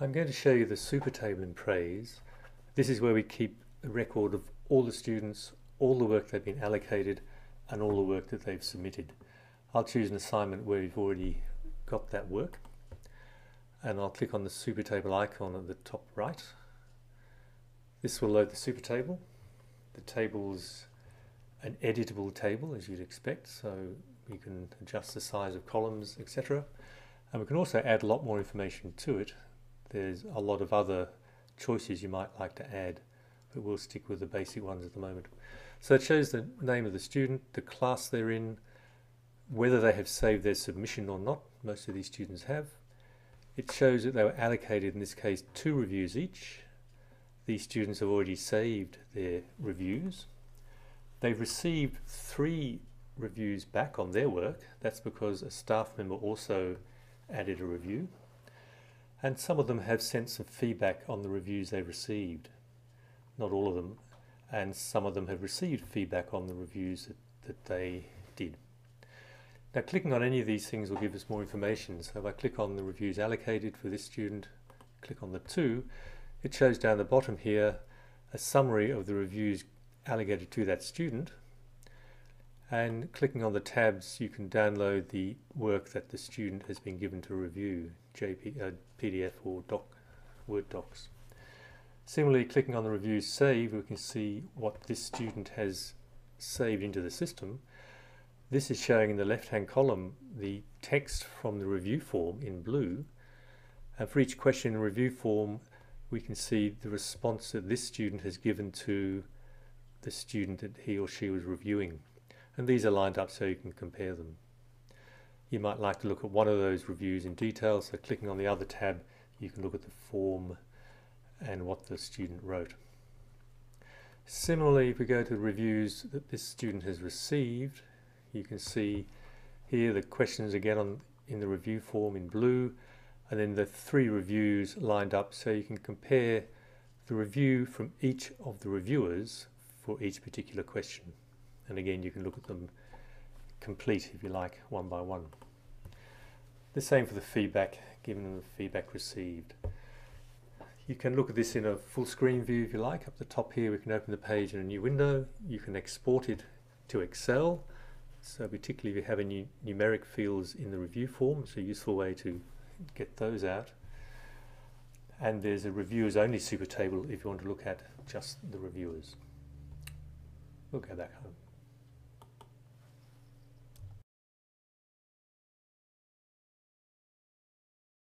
I'm going to show you the SuperTable in Praze. This is where we keep a record of all the students, all the work they've been allocated, and all the work that they've submitted. I'll choose an assignment where we've already got that work, and I'll click on the SuperTable icon at the top right. This will load the SuperTable. The table's an editable table, as you'd expect, so you can adjust the size of columns, etc. And we can also add a lot more information to it. There's a lot of other choices you might like to add, but we'll stick with the basic ones at the moment. So it shows the name of the student, the class they're in, whether they have saved their submission or not. Most of these students have. It shows that they were allocated, in this case, 2 reviews each. These students have already saved their reviews. They've received 3 reviews back on their work. That's because a staff member also added a review. And some of them have sent some feedback on the reviews they've received. Not all of them. And some of them have received feedback on the reviews that they did. Now, clicking on any of these things will give us more information. So if I click on the reviews allocated for this student, click on the 2, it shows down the bottom here a summary of the reviews allocated to that student. And clicking on the tabs, you can download the work that the student has been given to review, PDF or Word docs. Similarly, clicking on the reviews saved, we can see what this student has saved into the system. This is showing in the left-hand column the text from the review form in blue. And for each question in the review form, we can see the response that this student has given to the student that he or she was reviewing. And these are lined up so you can compare them. You might like to look at one of those reviews in detail, so clicking on the other tab, you can look at the form and what the student wrote. Similarly, if we go to the reviews that this student has received, you can see here the questions again in the review form in blue, and then the 3 reviews lined up so you can compare the review from each of the reviewers for each particular question. And again, you can look at them complete, if you like, one by one. The same for the feedback, given the feedback received. You can look at this in a full screen view if you like. Up the top here, we can open the page in a new window. You can export it to Excel. So particularly if you have any numeric fields in the review form, it's a useful way to get those out. And there's a reviewers only SuperTable if you want to look at just the reviewers. We'll go back home.